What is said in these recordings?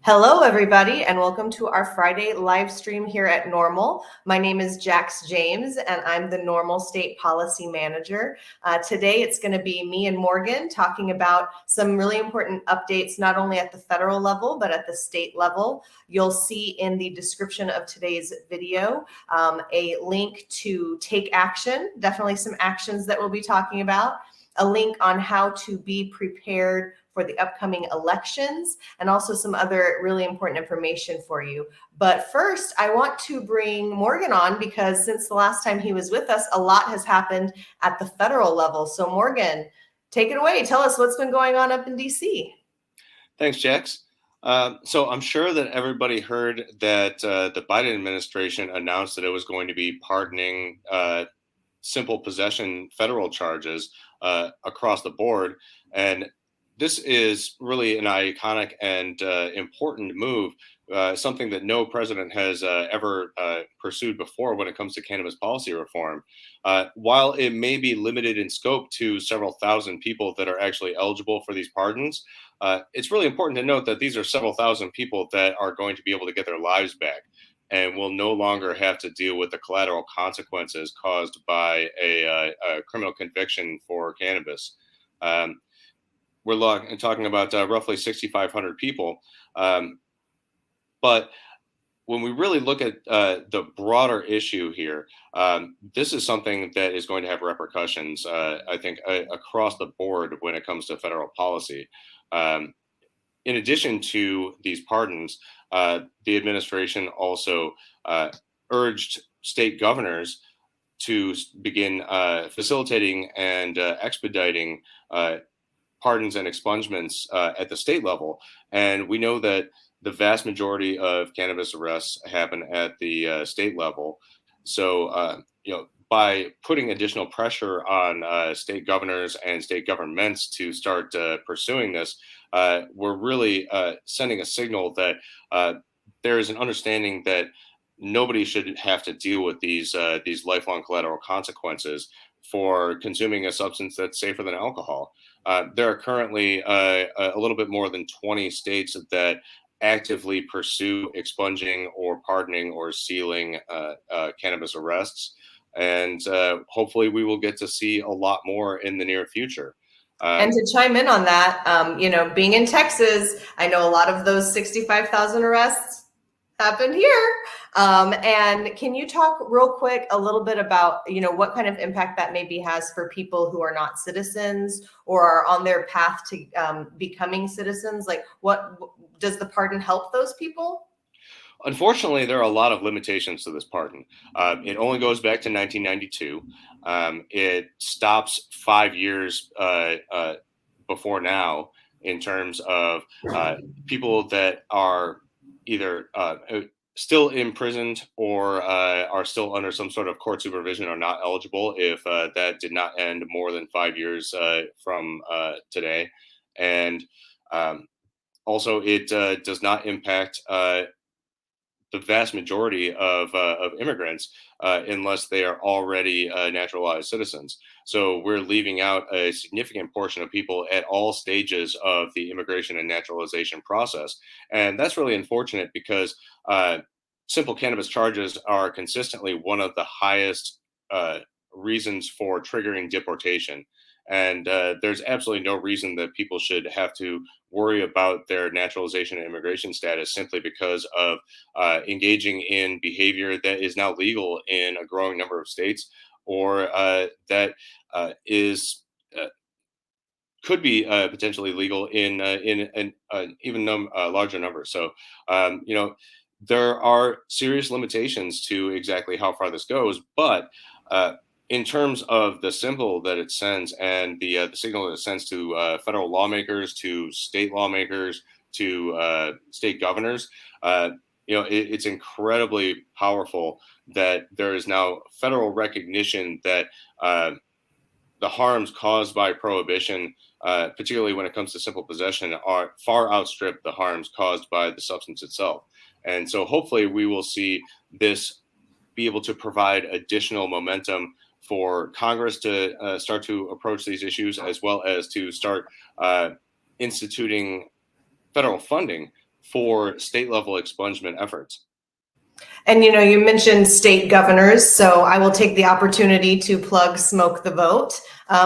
Hello, everybody, and welcome to our Friday live stream here at NORML. My name is Jax James, and I'm the NORML State Policy Manager. Today, it's going to be me and Morgan talking about some really important updates, not only at the federal level, but at the state level. You'll see in the description of today's video a link to take action, definitely some actions that we'll be talking about, a link on how to be prepared for the upcoming elections, and also some other really important information for you. But first, I want to bring Morgan on because since the last time he was with us, a lot has happened at the federal level. So Morgan, take it away. Tell us what's been going on up in DC. Thanks, Jax. So I'm sure that everybody heard that the Biden administration announced that it was going to be pardoning simple possession federal charges across the board. And this is really an iconic and important move, something that no president has ever pursued before when it comes to cannabis policy reform. While it may be limited in scope to several thousand people that are actually eligible for these pardons, it's really important to note that these are several thousand people that are going to be able to get their lives back and will no longer have to deal with the collateral consequences caused by a criminal conviction for cannabis. We're talking about roughly 6,500 people. But when we really look at the broader issue here, this is something that is going to have repercussions, I think, across the board when it comes to federal policy. In addition to these pardons, the administration also urged state governors to begin facilitating and expediting pardons and expungements at the state level. And we know that the vast majority of cannabis arrests happen at the state level. So, by putting additional pressure on state governors and state governments to start pursuing this, we're really sending a signal that there is an understanding that nobody should have to deal with these lifelong collateral consequences for consuming a substance that's safer than alcohol. There are currently a little bit more than 20 states that actively pursue expunging or pardoning or sealing cannabis arrests. And hopefully we will get to see a lot more in the near future. And to chime in on that, being in Texas, I know a lot of those 65,000 arrests happened here. And can you talk real quick a little bit about, what kind of impact that maybe has for people who are not citizens or are on their path to becoming citizens? Like, what does the pardon help those people? Unfortunately, there are a lot of limitations to this pardon. It only goes back to 1992. It stops 5 years before now in terms of people that are either still imprisoned or are still under some sort of court supervision are not eligible if that did not end more than 5 years from today. And also, it does not impact the vast majority of immigrants unless they are already naturalized citizens. So we're leaving out a significant portion of people at all stages of the immigration and naturalization process. And that's really unfortunate because simple cannabis charges are consistently one of the highest reasons for triggering deportation. And there's absolutely no reason that people should have to worry about their naturalization and immigration status simply because of engaging in behavior that is now legal in a growing number of states, or that is could be potentially legal in an even larger number. So, there are serious limitations to exactly how far this goes, but in terms of the symbol that it sends and the signal that it sends to federal lawmakers, to state lawmakers, to state governors, it's incredibly powerful that there is now federal recognition that the harms caused by prohibition, particularly when it comes to simple possession, are far outstrip the harms caused by the substance itself. And so hopefully we will see this be able to provide additional momentum for Congress to start to approach these issues, as well as to start instituting federal funding for state level expungement efforts. And you mentioned state governors, so I will take the opportunity to plug Smoke the Vote.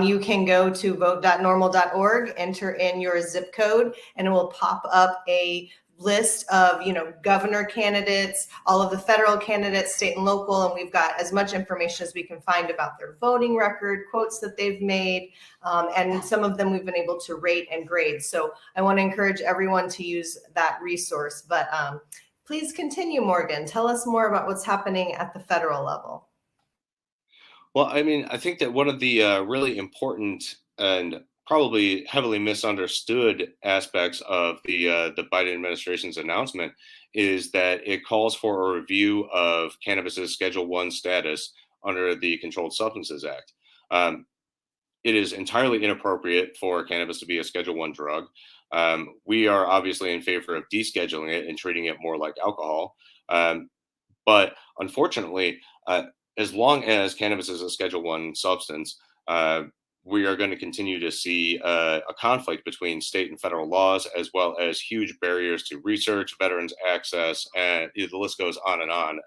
You can go to vote.normal.org, enter in your zip code, and it will pop up a list of governor candidates, all of the federal candidates, state and local, and we've got as much information as we can find about their voting record, quotes that they've made, and some of them we've been able to rate and grade. So I want to encourage everyone to use that resource. But please continue, Morgan. Tell us more about what's happening at the federal level. Well, I mean, I think that one of the really important and probably heavily misunderstood aspects of the Biden administration's announcement is that it calls for a review of cannabis's Schedule 1 status under the Controlled Substances Act. It is entirely inappropriate for cannabis to be a Schedule 1 drug. We are obviously in favor of descheduling it and treating it more like alcohol. But unfortunately, as long as cannabis is a Schedule 1 substance, we are going to continue to see a conflict between state and federal laws, as well as huge barriers to research, veterans access, and the list goes on and on,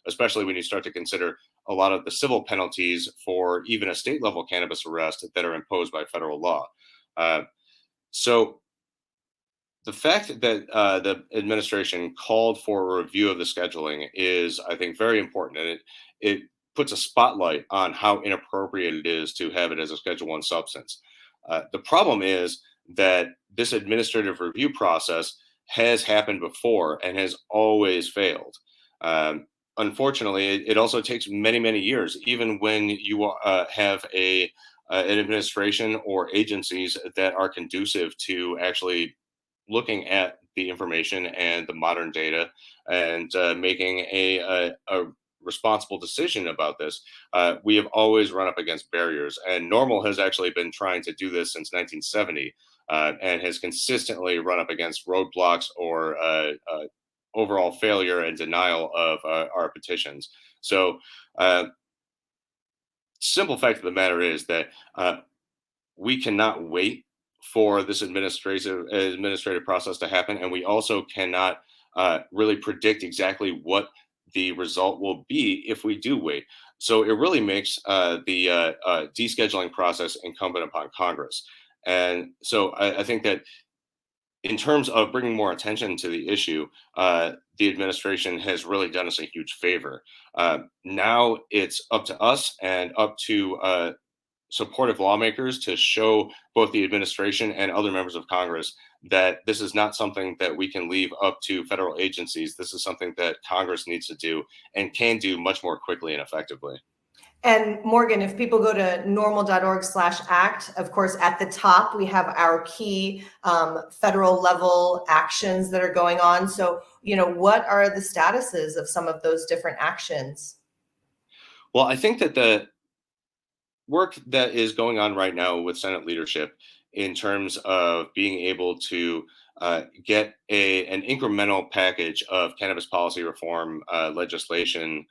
especially when you start to consider a lot of the civil penalties for even a state level cannabis arrest that are imposed by federal law. So the fact that the administration called for a review of the scheduling is, I think, very important. And it puts a spotlight on how inappropriate it is to have it as a Schedule 1 substance. The problem is that this administrative review process has happened before and has always failed. Unfortunately, it also takes many, many years, even when you have an administration or agencies that are conducive to actually looking at the information and the modern data and making a responsible decision about this. We have always run up against barriers, and NORML has actually been trying to do this since 1970 and has consistently run up against roadblocks or overall failure and denial of our petitions. So simple fact of the matter is that we cannot wait for this administrative process to happen, and we also cannot really predict exactly what the result will be if we do wait. So it really makes the descheduling process incumbent upon Congress. And so I think that in terms of bringing more attention to the issue, the administration has really done us a huge favor. Now it's up to us and up to supportive lawmakers to show both the administration and other members of Congress that this is not something that we can leave up to federal agencies. This is something that Congress needs to do and can do much more quickly and effectively. And Morgan, if people go to normal.org/act, of course, at the top, we have our key federal level actions that are going on. So, what are the statuses of some of those different actions? Well, I think that the work that is going on right now with Senate leadership in terms of being able to get an incremental package of cannabis policy reform legislation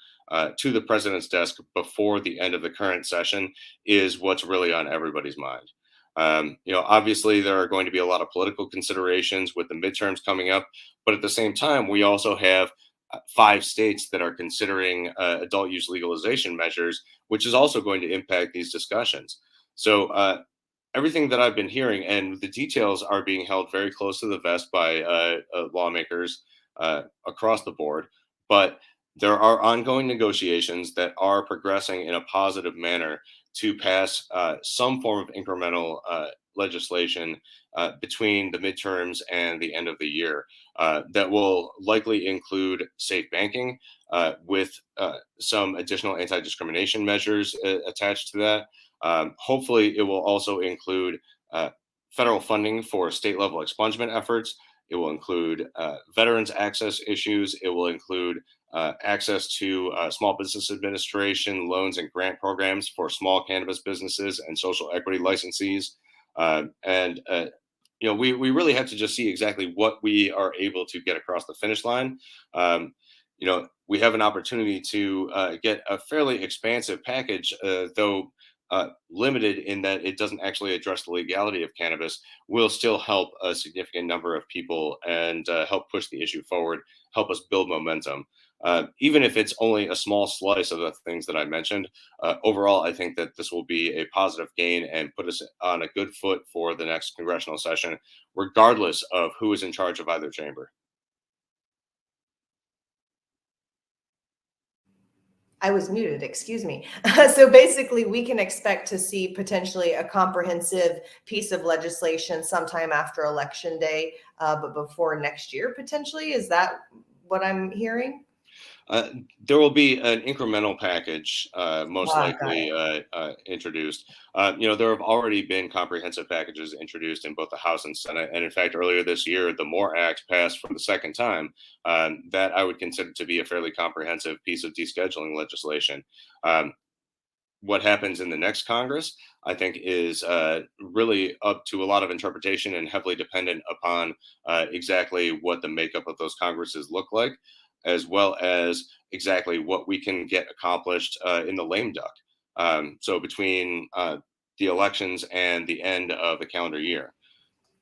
to the president's desk before the end of the current session is what's really on everybody's mind. Obviously there are going to be a lot of political considerations with the midterms coming up, but at the same time, we also have 5 states that are considering adult use legalization measures, which is also going to impact these discussions. So everything that I've been hearing, and the details are being held very close to the vest by lawmakers across the board, but there are ongoing negotiations that are progressing in a positive manner to pass some form of incremental legislation between the midterms and the end of the year that will likely include safe banking with some additional anti-discrimination measures attached to that. Hopefully, it will also include federal funding for state-level expungement efforts. It will include veterans access issues. It will include access to Small Business Administration loans and grant programs for small cannabis businesses and social equity licensees. We really have to just see exactly what we are able to get across the finish line. We have an opportunity to get a fairly expansive package, though limited in that it doesn't actually address the legality of cannabis, will still help a significant number of people and help push the issue forward, help us build momentum. Even if it's only a small slice of the things that I mentioned, overall, I think that this will be a positive gain and put us on a good foot for the next congressional session, regardless of who is in charge of either chamber. I was muted, excuse me. So basically, we can expect to see potentially a comprehensive piece of legislation sometime after Election Day, but before next year, potentially. Is that what I'm hearing? There will be an incremental package, most Got likely it. introduced. There have already been comprehensive packages introduced in both the House and Senate, and in fact, earlier this year, the MORE Act passed for the second time. That I would consider to be a fairly comprehensive piece of descheduling legislation. Um, what happens in the next Congress, I think, is really up to a lot of interpretation and heavily dependent upon exactly what the makeup of those Congresses look like, as well as exactly what we can get accomplished in the lame duck. So between the elections and the end of the calendar year,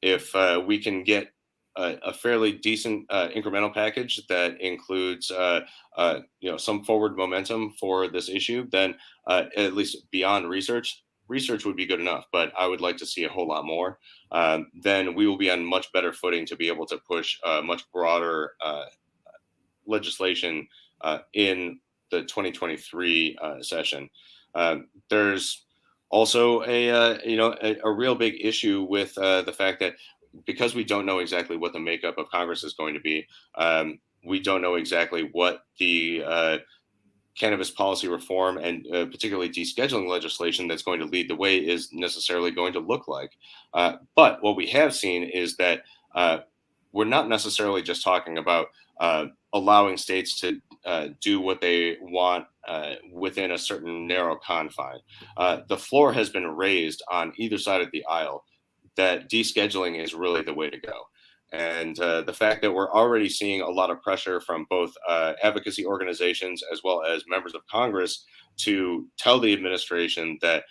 if we can get a fairly decent incremental package that includes some forward momentum for this issue, then at least beyond research would be good enough. But I would like to see a whole lot more. Then we will be on much better footing to be able to push much broader legislation in the 2023 session. There's also a real big issue with the fact that because we don't know exactly what the makeup of Congress is going to be, we don't know exactly what the cannabis policy reform and particularly descheduling legislation that's going to lead the way is necessarily going to look like. But what we have seen is that we're not necessarily just talking about allowing states to do what they want within a certain narrow confine. The floor has been raised on either side of the aisle that descheduling is really the way to go. And the fact that we're already seeing a lot of pressure from both advocacy organizations as well as members of Congress to tell the administration that,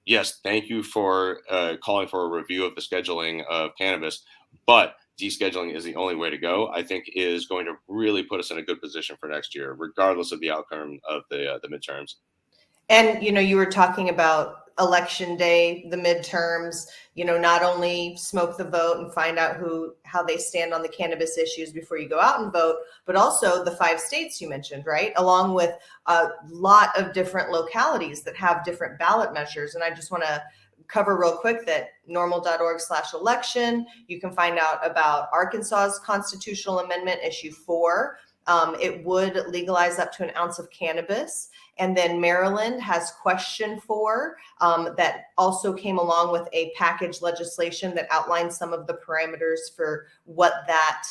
yes, thank you for calling for a review of the scheduling of cannabis, but descheduling is the only way to go, I think is going to really put us in a good position for next year, regardless of the outcome of the midterms. And, you were talking about election day, the midterms, not only smoke the vote and find out how they stand on the cannabis issues before you go out and vote, but also the 5 states you mentioned, right? Along with a lot of different localities that have different ballot measures. And I just want to cover real quick that norml.org/election, you can find out about Arkansas's constitutional amendment issue 4. It would legalize up to an ounce of cannabis. And then Maryland has question 4 that also came along with a package legislation that outlines some of the parameters for what that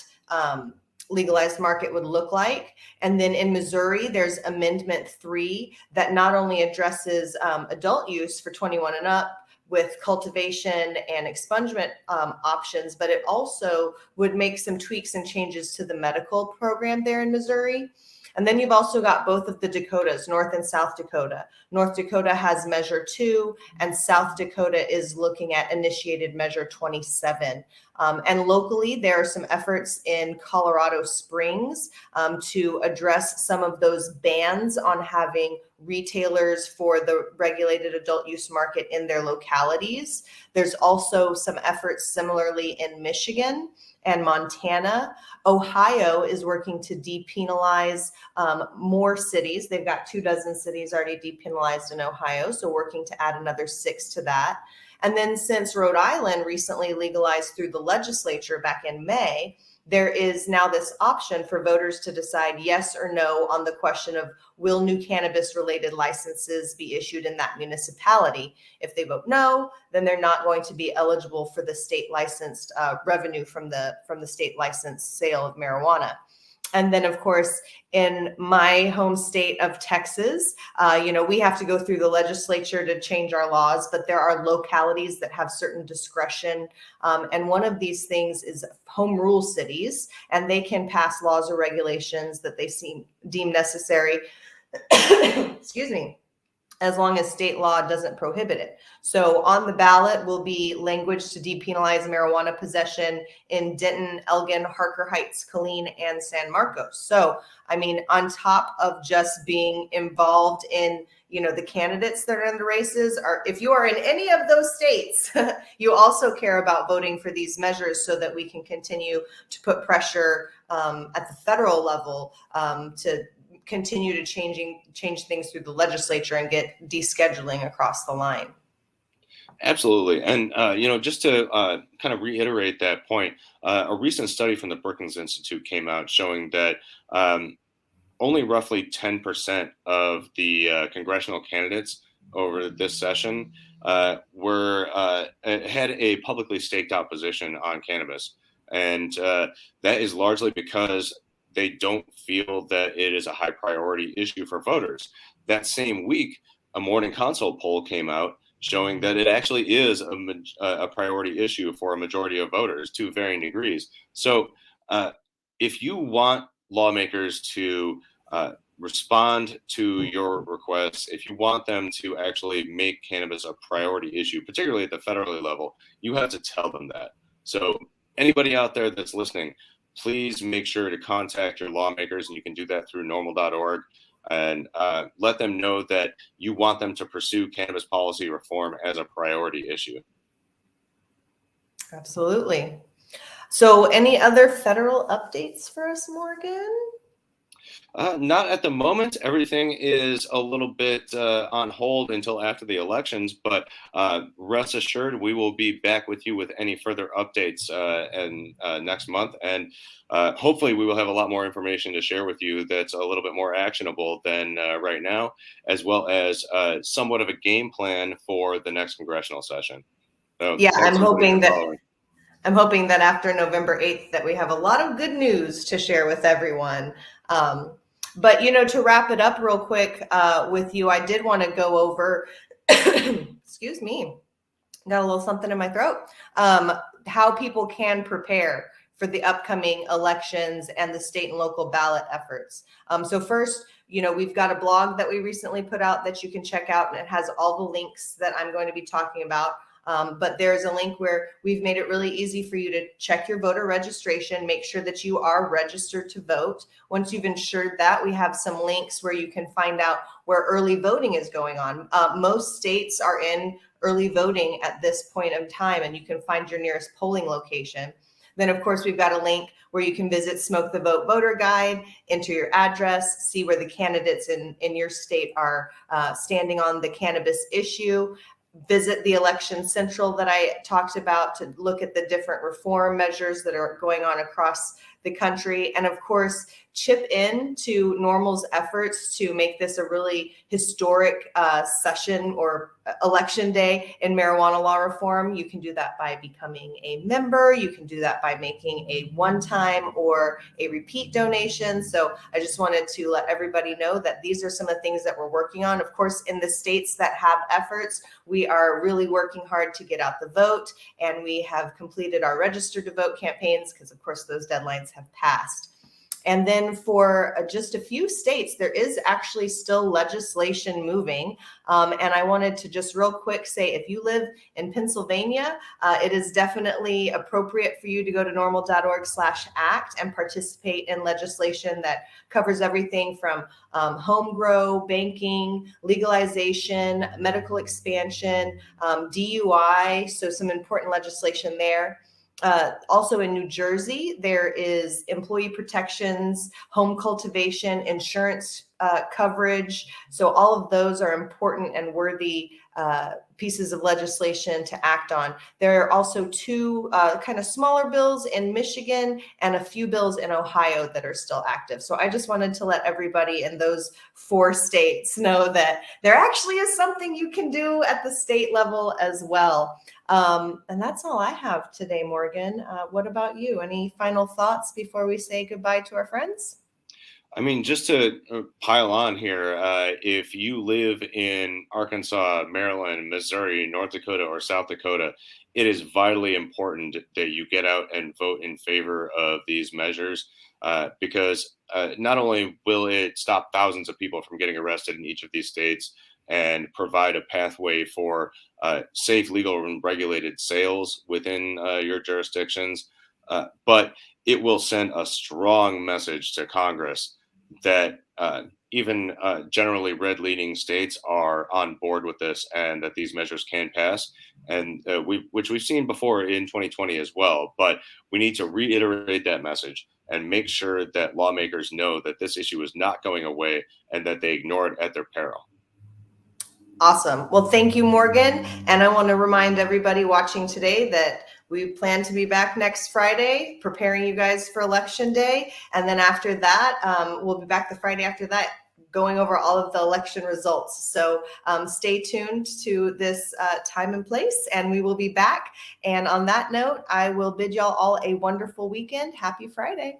legalized market would look like. And then in Missouri, there's Amendment 3 that not only addresses adult use for 21 and up with cultivation and expungement options, but it also would make some tweaks and changes to the medical program there in Missouri. And then you've also got both of the Dakotas, North and South Dakota. North Dakota has Measure 2, and South Dakota is looking at initiated Measure 27. And locally, there are some efforts in Colorado Springs to address some of those bans on having retailers for the regulated adult use market in their localities. There's also some efforts similarly in Michigan and Montana. Ohio is working to depenalize more cities. They've got 24 cities already depenalized in Ohio, so working to add another 6 to that. And then since Rhode Island recently legalized through the legislature back in May, there is now this option for voters to decide yes or no on the question of will new cannabis related licenses be issued in that municipality. If they vote no, then they're not going to be eligible for the state licensed revenue from the state licensed sale of marijuana. And then, of course, in my home state of Texas, we have to go through the legislature to change our laws, but there are localities that have certain discretion. And one of these things is home rule cities, and they can pass laws or regulations that they deem necessary. Excuse me. as long as state law doesn't prohibit it. So on the ballot will be language to depenalize marijuana possession in Denton, Elgin, Harker Heights, Killeen, and San Marcos. So, I mean, on top of just being involved in, the candidates that are in the races, or if you are in any of those states, you also care about voting for these measures so that we can continue to put pressure at the federal level to continue to change things through the legislature and get descheduling across the line. Absolutely. And, just to kind of reiterate that point, a recent study from the Perkins Institute came out showing that only roughly 10% of the congressional candidates over this session had a publicly staked out position on cannabis. And that is largely because they don't feel that it is a high priority issue for voters. That same week, a Morning Consult poll came out showing that it actually is a priority issue for a majority of voters to varying degrees. So if you want lawmakers to respond to your requests, if you want them to actually make cannabis a priority issue, particularly at the federal level, you have to tell them that. So anybody out there that's listening, please make sure to contact your lawmakers, and you can do that through NORML.org, and let them know that you want them to pursue cannabis policy reform as a priority issue. Absolutely. So any other federal updates for us, Morgan? Not at the moment. Everything is a little bit on hold until after the elections, but rest assured, we will be back with you with any further updates next month. And hopefully we will have a lot more information to share with you that's a little bit more actionable than right now, as well as somewhat of a game plan for the next congressional session. So yeah, I'm hoping that after November 8th that we have a lot of good news to share with everyone. But, to wrap it up real quick with you, I did want to go over, excuse me, got a little something in my throat, how people can prepare for the upcoming elections and the state and local ballot efforts. So first, we've got a blog that we recently put out that you can check out, and it has all the links that I'm going to be talking about. But there's a link where we've made it really easy for you to check your voter registration, make sure that you are registered to vote. Once you've ensured that, we have some links where you can find out where early voting is going on. Most states are in early voting at this point in time, and you can find your nearest polling location. Then, of course, we've got a link where you can visit Smoke the Vote voter guide, enter your address, see where the candidates in your state are standing on the cannabis issue. Visit the Election Central that I talked about to look at the different reform measures that are going on across the country. And of course, chip in to NORML's efforts to make this a really historic session or election day in marijuana law reform. You can do that by becoming a member. You can do that by making a one-time or a repeat donation. So I just wanted to let everybody know that these are some of the things that we're working on. Of course, in the states that have efforts, we are really working hard to get out the vote, and we have completed our register to vote campaigns because, of course, those deadlines have passed. And then for just a few states, there is actually still legislation moving. And I wanted to just real quick say, if you live in Pennsylvania, it is definitely appropriate for you to go to norml.org/act and participate in legislation that covers everything from home grow, banking, legalization, medical expansion, DUI. So some important legislation there. Also in New Jersey, there is employee protections, home cultivation, insurance coverage. So all of those are important and worthy pieces of legislation to act on. There are also two kind of smaller bills in Michigan and a few bills in Ohio that are still active. So I just wanted to let everybody in those 4 states know that there actually is something you can do at the state level as well. And that's all I have today, Morgan. What about you? Any final thoughts before we say goodbye to our friends? I mean, just to pile on here, if you live in Arkansas, Maryland, Missouri, North Dakota, or South Dakota, it is vitally important that you get out and vote in favor of these measures because not only will it stop thousands of people from getting arrested in each of these states, and provide a pathway for safe, legal, and regulated sales within your jurisdictions. But it will send a strong message to Congress that even generally red-leaning states are on board with this, and that these measures can pass, and which we've seen before in 2020 as well. But we need to reiterate that message and make sure that lawmakers know that this issue is not going away and that they ignore it at their peril. Awesome. Well, thank you, Morgan. And I want to remind everybody watching today that we plan to be back next Friday, preparing you guys for Election Day. And then after that, we'll be back the Friday after that, going over all of the election results. So stay tuned to this time and place, and we will be back. And on that note, I will bid y'all all a wonderful weekend. Happy Friday.